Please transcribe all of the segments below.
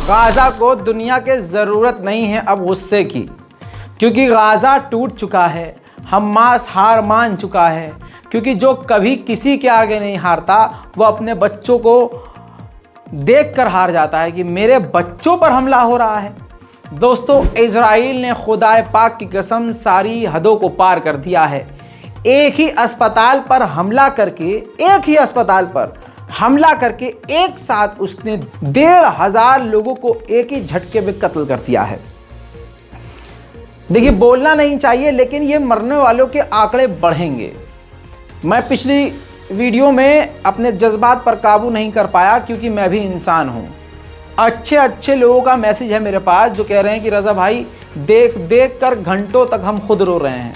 Gaza को दुनिया के ज़रूरत नहीं है अब गुस्से की, क्योंकि गाज़ा टूट चुका है, हमास हार मान चुका है। क्योंकि जो कभी किसी के आगे नहीं हारता वो अपने बच्चों को देखकर हार जाता है कि मेरे बच्चों पर हमला हो रहा है। दोस्तों, इजराइल ने खुदाए पाक की कसम सारी हदों को पार कर दिया है। एक ही अस्पताल पर हमला करके एक साथ उसने 1,500 लोगों को एक ही झटके में कत्ल कर दिया है। देखिए, बोलना नहीं चाहिए लेकिन ये मरने वालों के आंकड़े बढ़ेंगे। मैं पिछली वीडियो में अपने जज्बात पर काबू नहीं कर पाया क्योंकि मैं भी इंसान हूँ। अच्छे लोगों का मैसेज है मेरे पास जो कह रहे हैं कि रज़ा भाई देख कर घंटों तक हम खुद रो रहे हैं।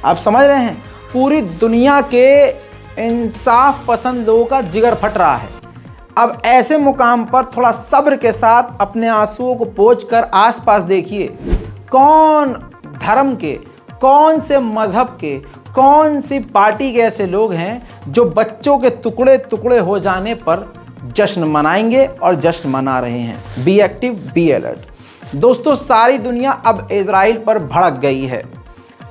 आप समझ रहे हैं, पूरी दुनिया के इंसाफ पसंद लोगों का जिगर फट रहा है। अब ऐसे मुकाम पर थोड़ा सब्र के साथ अपने आंसुओं को पोंछ कर आसपास देखिए, कौन धर्म के, कौन से मजहब के, कौन सी पार्टी के ऐसे लोग हैं जो बच्चों के टुकड़े टुकड़े हो जाने पर जश्न मनाएंगे और जश्न मना रहे हैं। Be active, be alert. दोस्तों, सारी दुनिया अब इजराइल पर भड़क गई है।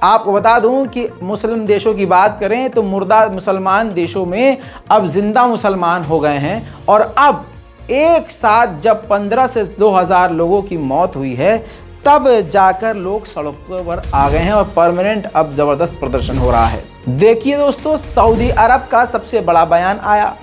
आपको बता दूं कि मुस्लिम देशों की बात करें तो मुर्दा मुसलमान देशों में अब जिंदा मुसलमान हो गए हैं। और अब एक साथ जब 15 से 2,000 लोगों की मौत हुई है तब जाकर लोग सड़कों पर आ गए हैं और परमानेंट अब ज़बरदस्त प्रदर्शन हो रहा है। देखिए दोस्तों, सऊदी अरब का सबसे बड़ा बयान आया।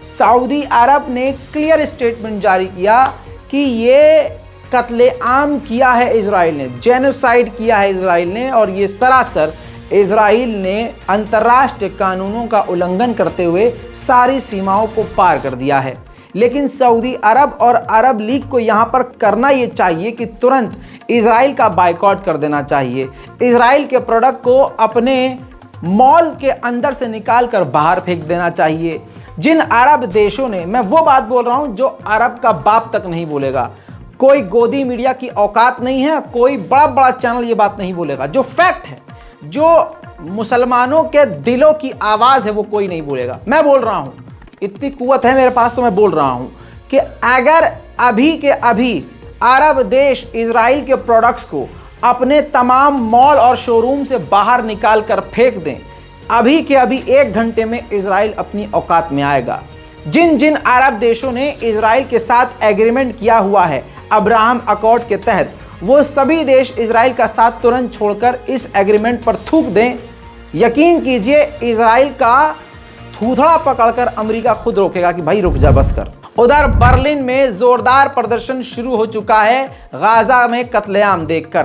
सऊदी अरब ने क्लियर स्टेटमेंट जारी किया कि ये कत्ले आम किया है इजराइल ने, जेनोसाइड किया है इजराइल ने, और ये सरासर इजराइल ने अंतर्राष्ट्रीय कानूनों का उल्लंघन करते हुए सारी सीमाओं को पार कर दिया है। लेकिन सऊदी अरब और अरब लीग को यहाँ पर करना ये चाहिए कि तुरंत इजराइल का बायकॉट कर देना चाहिए। इजराइल के प्रोडक्ट को अपने मॉल के अंदर से निकाल कर बाहर फेंक देना चाहिए। जिन अरब देशों ने, मैं वो बात बोल रहा हूँ जो अरब का बाप तक नहीं बोलेगा, कोई गोदी मीडिया की औकात नहीं है, कोई बड़ा चैनल ये बात नहीं बोलेगा। जो फैक्ट है, जो मुसलमानों के दिलों की आवाज़ है, वो कोई नहीं बोलेगा। मैं बोल रहा हूँ, इतनी कुव्वत है मेरे पास तो मैं बोल रहा हूँ कि अगर अभी के अभी अरब देश इजराइल के प्रोडक्ट्स को अपने तमाम मॉल और शोरूम से बाहर निकाल कर फेंक दें, अभी के अभी 1 घंटे में इजराइल अपनी औकात में आएगा। जिन अरब देशों ने इजराइल के साथ एग्रीमेंट किया हुआ है अब्राहम अकॉर्ड के तहत, वो सभी देश इजराइल का साथ तुरंत छोड़कर इस एग्रीमेंट पर थूक दें। यकीन कीजिए, इजराइल का थूथड़ा पकड़कर अमेरिका खुद रोकेगा कि भाई रुक जा, बस कर। उधर बर्लिन में जोरदार प्रदर्शन शुरू हो चुका है गाजा में कत्लेआम देखकर।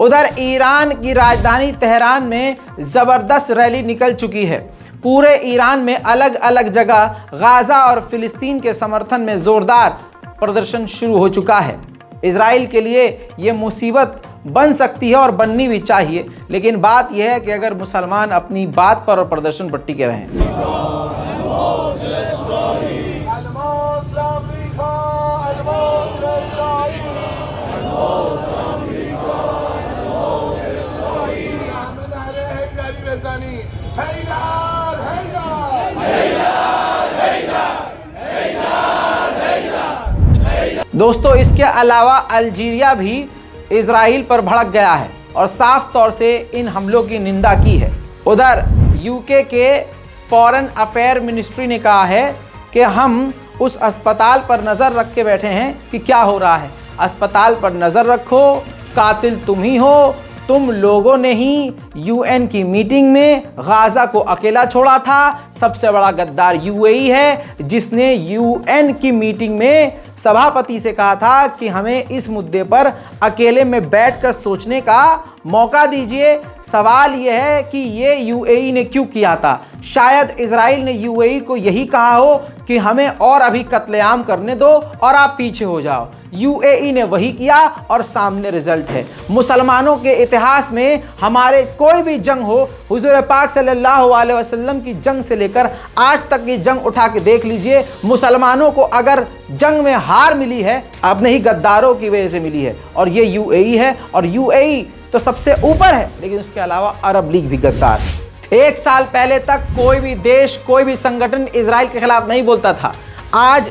उधर ईरान की राजधानी तेहरान में जबरदस्त रैली निकल चुकी है। पूरे ईरान में अलग अलग जगह गाजा और फिलिस्तीन के समर्थन में जोरदार प्रदर्शन शुरू हो चुका है। इजराइल के लिए ये मुसीबत बन सकती है और बननी भी चाहिए, लेकिन बात यह है कि अगर मुसलमान अपनी बात पर और प्रदर्शन पर टिके रहें। दोस्तों, इसके अलावा अल्जीरिया भी इजराइल पर भड़क गया है और साफ तौर से इन हमलों की निंदा की है। उधर यूके के फॉरेन अफेयर मिनिस्ट्री ने कहा है कि हम उस अस्पताल पर नज़र रख के बैठे हैं कि क्या हो रहा है। अस्पताल पर नज़र रखो, कातिल तुम ही हो, तुम लोगों ने ही यूएन की मीटिंग में गाजा को अकेला छोड़ा था। सबसे बड़ा गद्दार यूएई है, जिसने यूएन की मीटिंग में सभापति से कहा था कि हमें इस मुद्दे पर अकेले में बैठकर सोचने का मौका दीजिए। सवाल यह है कि ये यूएई ने क्यों किया था? शायद इजराइल ने यूएई को यही कहा हो कि हमें और अभी कत्लेआम करने दो और आप पीछे हो जाओ। यूएई ने वही किया और सामने रिजल्ट है। मुसलमानों के इतिहास में हमारे कोई भी जंग हो, हुजूर पाक सल्लल्लाहु अलैहि वसल्लम की जंग से लेकर आज तक की जंग उठा के देख लीजिए, मुसलमानों को अगर जंग में हार मिली है अपने ही गद्दारों की वजह से मिली है, और ये यूएई है। और यूएई तो सबसे ऊपर है, लेकिन उसके अलावा अरब लीग भी गद्दार है। 1 साल पहले तक कोई भी देश, कोई भी संगठन इजराइल के खिलाफ नहीं बोलता था। आज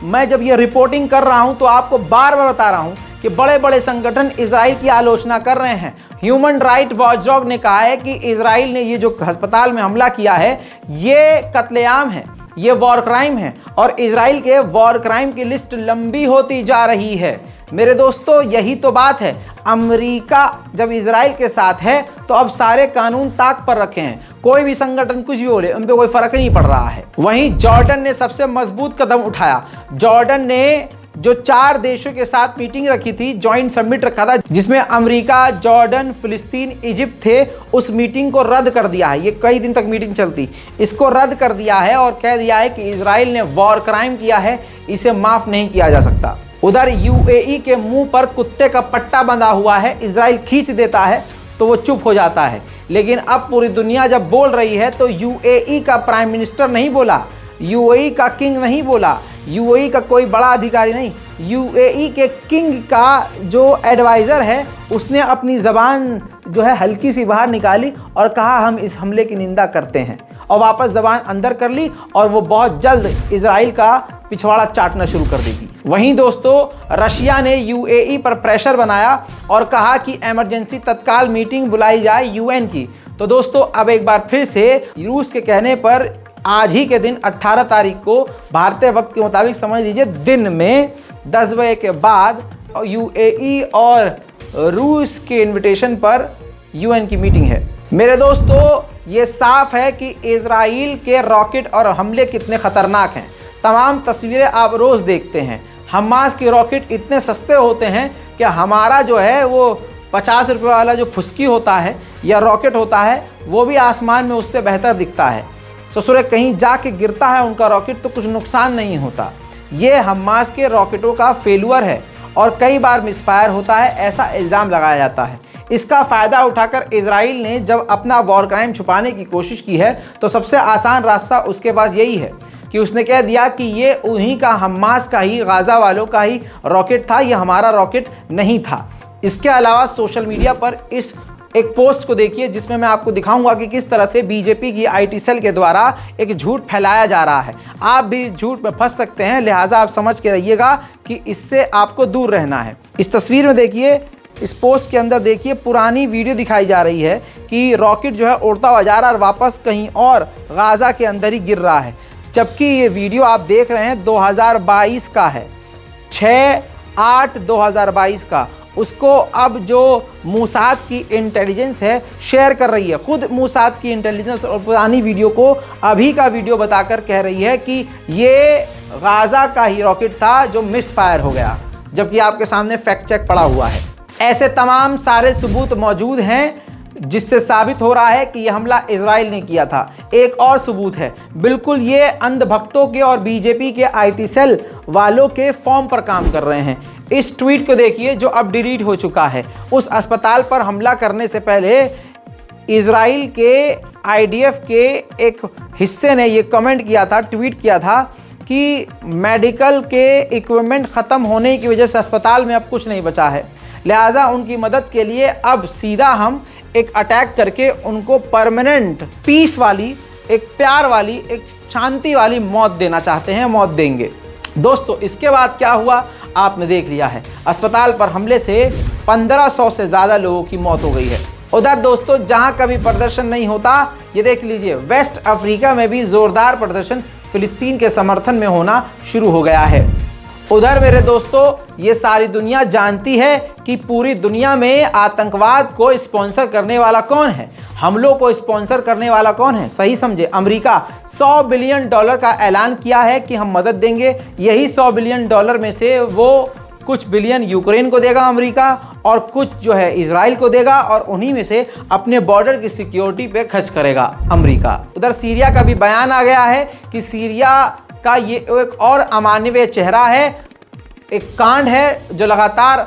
मैं जब ये रिपोर्टिंग कर रहा हूं तो आपको बार बार बता रहा हूं कि बड़े बड़े संगठन इजराइल की आलोचना कर रहे हैं। ह्यूमन राइट वॉचडॉग ने कहा है कि इजराइल ने ये जो अस्पताल में हमला किया है ये कत्लेआम है, ये वॉर क्राइम है, और इजराइल के वॉर क्राइम की लिस्ट लंबी होती जा रही है। मेरे दोस्तों, यही तो बात है। अमेरिका जब इजराइल के साथ है तो अब सारे कानून ताक पर रखे हैं। कोई भी संगठन कुछ भी बोले, उन पे कोई फर्क नहीं पड़ रहा है। वहीं जॉर्डन ने सबसे मजबूत कदम उठाया। जॉर्डन ने जो 4 देशों के साथ मीटिंग रखी थी, जॉइंट समिट रखा था, जिसमें अमेरिका, जॉर्डन, फिलिस्तीन, इजिप्ट थे, उस मीटिंग को रद्द कर दिया है। ये कई दिन तक मीटिंग चलती, इसको रद्द कर दिया है और कह दिया है कि इजराइल ने वॉर क्राइम किया है, इसे माफ नहीं किया जा सकता। उधर यूएई के मुंह पर कुत्ते का पट्टा बंधा हुआ है। इजराइल खींच देता है तो वो चुप हो जाता है, लेकिन अब पूरी दुनिया जब बोल रही है तो यूएई का प्राइम मिनिस्टर नहीं बोला, यूएई का किंग नहीं बोला, यूएई का कोई बड़ा अधिकारी नहीं, यूएई के किंग का जो एडवाइज़र है उसने अपनी ज़बान जो है हल्की सी बाहर निकाली और कहा हम इस हमले की निंदा करते हैं, और वापस ज़बान अंदर कर ली, और वो बहुत जल्द इजराइल का पिछवाड़ा चाटना शुरू कर देगी। वहीं दोस्तों, रशिया ने यूएई पर प्रेशर बनाया और कहा कि इमरजेंसी तत्काल मीटिंग बुलाई जाए यूएन की। तो दोस्तों, अब एक बार फिर से रूस के कहने पर आज ही के दिन 18 तारीख को भारतीय वक्त के मुताबिक समझ लीजिए दिन में 10 बजे के बाद यूएई और रूस के इन्विटेशन पर यूएन की मीटिंग है। मेरे दोस्तों, ये साफ है कि इजराइल के रॉकेट और हमले कितने खतरनाक हैं। तमाम तस्वीरें आप रोज़ देखते हैं। हमास के रॉकेट इतने सस्ते होते हैं कि हमारा जो है वो 50 रुपये वाला जो फुस्की होता है या रॉकेट होता है वो भी आसमान में उससे बेहतर दिखता है। ससुरे कहीं जाके गिरता है उनका रॉकेट तो कुछ नुकसान नहीं होता। ये हमास के रॉकेटों का फेलुअर है और कई बार मिसफायर होता है, ऐसा इल्ज़ाम लगाया जाता है। इसका फ़ायदा उठाकर इजराइल ने जब अपना वॉर क्राइम छुपाने की कोशिश की है तो सबसे आसान रास्ता उसके पास यही है कि उसने कह दिया कि ये उन्हीं का, हमास का ही, गाज़ा वालों का ही रॉकेट था, ये हमारा रॉकेट नहीं था। इसके अलावा सोशल मीडिया पर इस एक पोस्ट को देखिए जिसमें मैं आपको दिखाऊंगा कि किस तरह से बीजेपी की आईटी सेल के द्वारा एक झूठ फैलाया जा रहा है। आप भी इस झूठ में फंस सकते हैं, लिहाजा आप समझ के रहिएगा कि इससे आपको दूर रहना है। इस तस्वीर में देखिए, इस पोस्ट के अंदर देखिए, पुरानी वीडियो दिखाई जा रही है कि रॉकेट जो है उड़ता हुआ जा रहा है और वापस कहीं और गाज़ा के अंदर ही गिर रहा है, जबकि ये वीडियो आप देख रहे हैं 2022 का है, 6/8/2022 का। उसको अब जो मूसाद की इंटेलिजेंस है शेयर कर रही है, खुद मूसाद की इंटेलिजेंस और पुरानी वीडियो को अभी का वीडियो बताकर कह रही है कि ये गाज़ा का ही रॉकेट था जो मिस फायर हो गया, जबकि आपके सामने फैक्ट चेक पड़ा हुआ है। ऐसे तमाम सारे सबूत मौजूद हैं जिससे साबित हो रहा है कि यह हमला इजराइल ने किया था। एक और सबूत है, बिल्कुल ये अंधभक्तों के और बीजेपी के आईटी सेल वालों के फॉर्म पर काम कर रहे हैं। इस ट्वीट को देखिए जो अब डिलीट हो चुका है। उस अस्पताल पर हमला करने से पहले इजराइल के आईडीएफ के एक हिस्से ने ये कमेंट किया था, ट्वीट किया था कि मेडिकल के इक्विपमेंट ख़त्म होने की वजह से अस्पताल में अब कुछ नहीं बचा है, लिहाजा उनकी मदद के लिए अब सीधा हम एक अटैक करके उनको परमानेंट पीस वाली, एक प्यार वाली, एक शांति वाली मौत देना चाहते हैं, मौत देंगे। दोस्तों, इसके बाद क्या हुआ आपने देख लिया है। अस्पताल पर हमले से 1500 से ज़्यादा लोगों की मौत हो गई है। उधर दोस्तों, जहां कभी प्रदर्शन नहीं होता, ये देख लीजिए, वेस्ट अफ्रीका में भी ज़ोरदार प्रदर्शन फिलिस्तीन के समर्थन में होना शुरू हो गया है। उधर मेरे दोस्तों, ये सारी दुनिया जानती है कि पूरी दुनिया में आतंकवाद को स्पॉन्सर करने वाला कौन है, हमलों को स्पॉन्सर करने वाला कौन है। सही समझे, अमेरिका $100 बिलियन का ऐलान किया है कि हम मदद देंगे। यही $100 बिलियन में से वो कुछ बिलियन यूक्रेन को देगा अमेरिका, और कुछ जो है इजराइल को देगा, और उन्हीं में से अपने बॉर्डर की सिक्योरिटी पे खर्च करेगा अमेरिका। उधर सीरिया का भी बयान आ गया है कि सीरिया का ये एक और अमानवीय चेहरा है, एक कांड है जो लगातार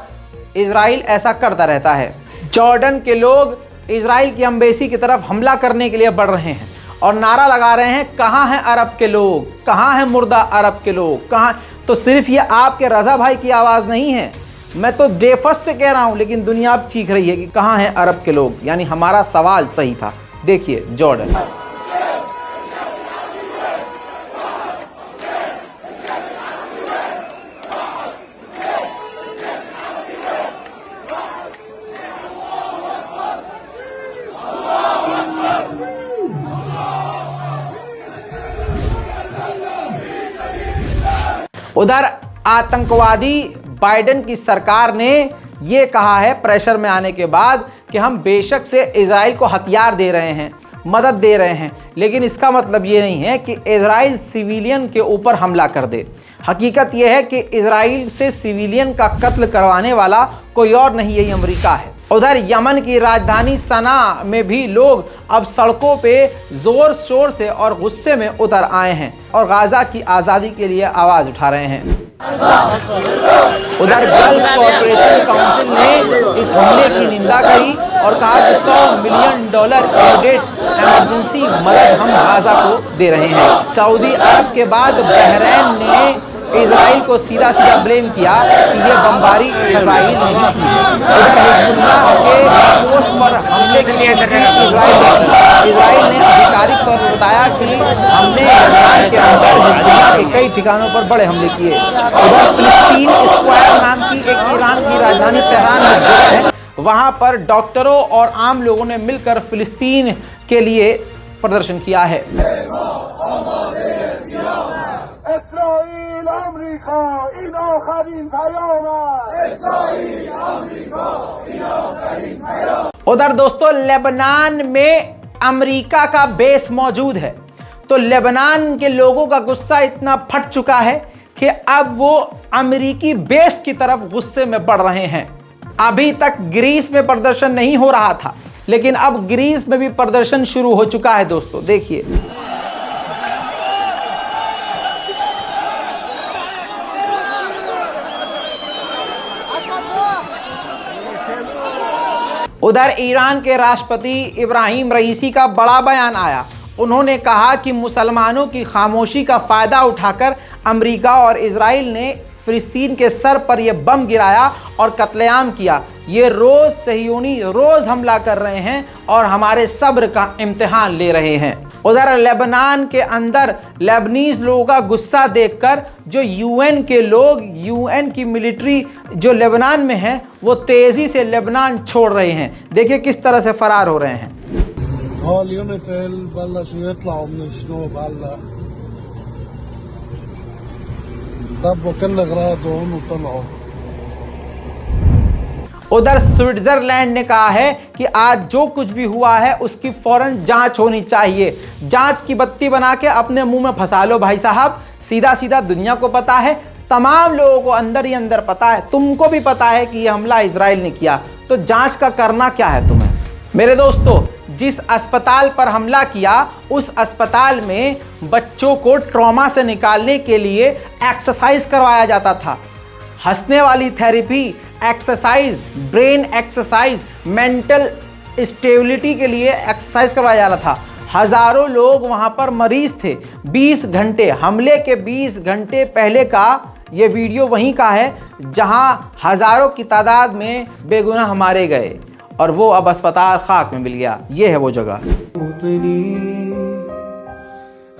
इजराइल ऐसा करता रहता है। जॉर्डन के लोग इजराइल की एम्बेसी की तरफ हमला करने के लिए बढ़ रहे हैं और नारा लगा रहे हैं, कहाँ हैं अरब के लोग, कहाँ हैं मुर्दा अरब के लोग, कहाँ। तो सिर्फ ये आपके रजा भाई की आवाज़ नहीं है, मैं तो डे फर्स्ट कह रहा हूँ, लेकिन दुनिया अब चीख रही है कि कहाँ हैं अरब के लोग। यानी हमारा सवाल सही था। देखिए जॉर्डन। उधर आतंकवादी बाइडेन की सरकार ने यह कहा है प्रेशर में आने के बाद कि हम बेशक से इजराइल को हथियार दे रहे हैं, मदद दे रहे हैं, लेकिन इसका मतलब ये नहीं है कि इजराइल सिविलियन के ऊपर हमला कर दे। हकीकत यह है कि इजराइल से सिविलियन का कत्ल करवाने वाला कोई और नहीं, यही अमेरिका है। उधर यमन की राजधानी सना में भी लोग अब सड़कों पे जोर शोर से और गुस्से में उतर आए हैं और गाजा की आज़ादी के लिए आवाज़ उठा रहे हैं। उधर गल्फ कॉर्पोरेशन काउंसिल ने इस हमले की निंदा करी और कहा कि $100 मिलियन इमीडिएट इमरजेंसी मदद हम गाजा को दे रहे हैं। सऊदी अरब के बाद बहरीन ने इजराइल को सीधा सीधा ब्लेम किया कि ये बमबारी इजराइल नहीं की। उधर हिजबुल्लाह के पोस्ट पर हमले के लिए इजराइल ने आधिकारिक तौर पर बताया कि हमने लेबनान के अंदर हिजबुल्लाह के कई ठिकानों पर बड़े हमले किए। उधर फिलिस्तीन स्क्वायर नाम की एक ईरान की राजधानी तेहरान में जगह है, वहां पर डॉक्टरों और आम लोगों ने मिलकर फिलिस्तीन के लिए प्रदर्शन किया है। उधर दोस्तों लेबनान में अमेरिका का बेस मौजूद है, तो लेबनान के लोगों का गुस्सा इतना फट चुका है कि अब वो अमेरिकी बेस की तरफ गुस्से में बढ़ रहे हैं। अभी तक ग्रीस में प्रदर्शन नहीं हो रहा था, लेकिन अब ग्रीस में भी प्रदर्शन शुरू हो चुका है दोस्तों, देखिए। उधर ईरान के राष्ट्रपति इब्राहिम रईसी का बड़ा बयान आया। उन्होंने कहा कि मुसलमानों की खामोशी का फ़ायदा उठाकर अमेरिका और इजराइल ने फिलिस्तीन के सर पर यह बम गिराया और कत्लेआम किया। ये रोज़ सहियोनी रोज़ हमला कर रहे हैं और हमारे सब्र का इम्तिहान ले रहे हैं। उधर लेबनान के अंदर लेबनीज लोगों का गुस्सा देखकर जो यूएन के लोग, यूएन की मिलिट्री जो लेबनान में है, वो तेज़ी से लेबनान छोड़ रहे हैं। देखिए किस तरह से फरार हो रहे हैं। उधर स्विट्जरलैंड ने कहा है कि आज जो कुछ भी हुआ है उसकी फौरन जांच होनी चाहिए। जांच की बत्ती बना के अपने मुंह में फंसा लो भाई साहब। सीधा सीधा दुनिया को पता है, तमाम लोगों को अंदर ही अंदर पता है, तुमको भी पता है कि यह हमला इजराइल ने किया, तो जांच का करना क्या है तुम्हें। मेरे दोस्तों, जिस अस्पताल पर हमला किया उस अस्पताल में बच्चों को ट्रॉमा से निकालने के लिए एक्सरसाइज करवाया जाता था। हंसने वाली therapy, exercise, brain exercise, mental stability के लिए एक्सरसाइज करवाया जा रहा था। हजारों लोग वहां पर मरीज थे। 20 घंटे, हमले के 20 घंटे पहले का ये वीडियो वहीं का है जहां हजारों की तादाद में बेगुनाह मारे गए और वो अब अस्पताल खाक में मिल गया। ये है वो जगह।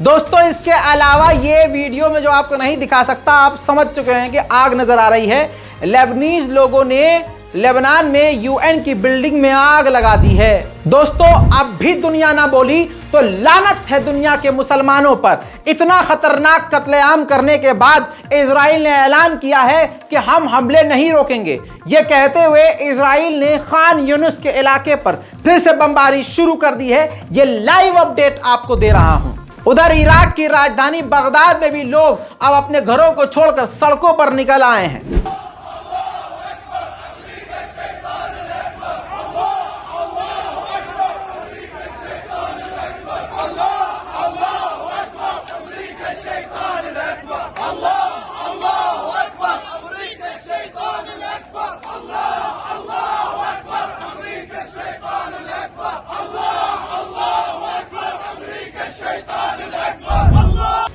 दोस्तों इसके अलावा ये वीडियो में जो आपको नहीं दिखा सकता, आप समझ चुके हैं कि आग नजर आ रही है। लेबनीज लोगों ने लेबनान में यूएन की बिल्डिंग में आग लगा दी है। दोस्तों अब भी दुनिया ना बोली तो लानत है दुनिया के मुसलमानों पर। इतना खतरनाक कत्लेआम करने के बाद इजराइल ने ऐलान किया है कि हम हमले नहीं रोकेंगे। ये कहते हुए इजराइल ने खान यूनुस के इलाके पर फिर से बमबारी शुरू कर दी है। ये लाइव अपडेट आपको दे रहा हूं। उधर इराक की राजधानी बगदाद में भी लोग अब अपने घरों को छोड़कर सड़कों पर निकल आए हैं।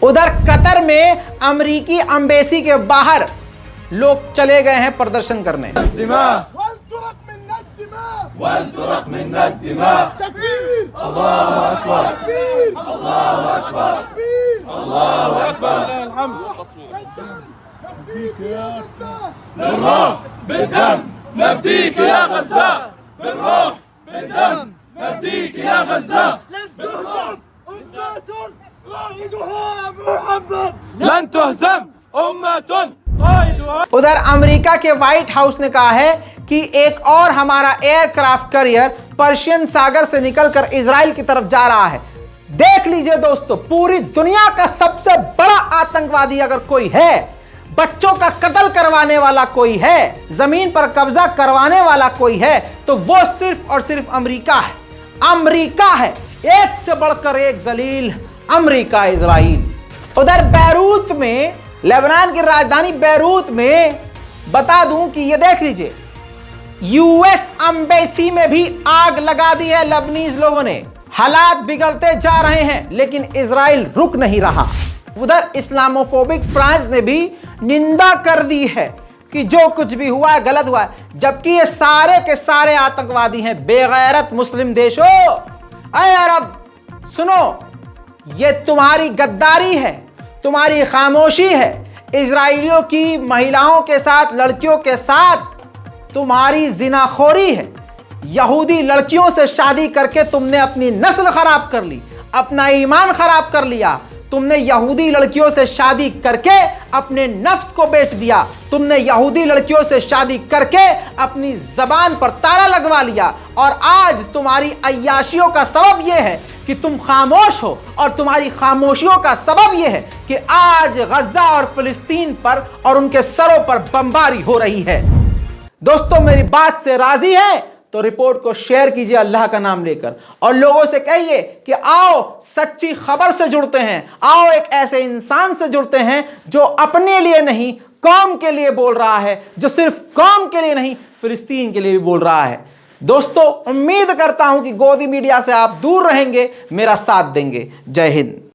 उधर कतर में अमेरिकी एम्बेसी के बाहर लोग चले गए हैं प्रदर्शन करने। उधर अमेरिका के व्हाइट हाउस ने कहा है कि एक और हमारा एयरक्राफ्ट कैरियर पर्शियन सागर से निकलकर इजराइल की तरफ जा रहा है। देख लीजिए दोस्तों, पूरी दुनिया का सबसे बड़ा आतंकवादी अगर कोई है, बच्चों का कत्ल करवाने वाला कोई है, जमीन पर कब्जा करवाने वाला कोई है, तो वो सिर्फ और सिर्फ अमेरिका है। अमेरिका है, एक से बढ़कर एक जलील अमेरिका इजराइल। उधर बैरूत में, लेबनान की राजधानी बैरूत में बता दूं कि ये देख लीजिए, यूएस एम्बेसी में भी आग लगा दी है लेबनीज लोगों ने। हालात बिगड़ते जा रहे हैं लेकिन इजराइल रुक नहीं रहा। उधर इस्लामोफोबिक फ्रांस ने भी निंदा कर दी है कि जो कुछ भी हुआ है गलत हुआ है, जबकि ये सारे के सारे आतंकवादी हैं। बेगैरत मुस्लिम देशों, अरे अरब सुनो, ये तुम्हारी गद्दारी है, तुम्हारी खामोशी है। इजराइलियों की महिलाओं के साथ, लड़कियों के साथ तुम्हारी जिनाखोरी है। यहूदी लड़कियों से शादी करके तुमने अपनी नस्ल खराब कर ली, अपना ईमान खराब कर लिया। तुमने यहूदी लड़कियों से शादी करके अपने नफ्स को बेच दिया। तुमने यहूदी लड़कियों से शादी करके अपनी जबान पर ताला लगवा लिया। और आज तुम्हारी अय्याशियों का सबब यह है कि तुम खामोश हो, और तुम्हारी खामोशियों का सबब यह है कि आज गजा और फिलिस्तीन पर और उनके सरों पर बमबारी हो रही है। दोस्तों मेरी बात से राजी हैं तो रिपोर्ट को शेयर कीजिए अल्लाह का नाम लेकर, और लोगों से कहिए कि आओ सच्ची खबर से जुड़ते हैं, आओ एक ऐसे इंसान से जुड़ते हैं जो अपने लिए नहीं कौम के लिए बोल रहा है, जो सिर्फ कौम के लिए नहीं फिलिस्तीन के लिए भी बोल रहा है। दोस्तों उम्मीद करता हूं कि गोदी मीडिया से आप दूर रहेंगे, मेरा साथ देंगे। जय हिंद।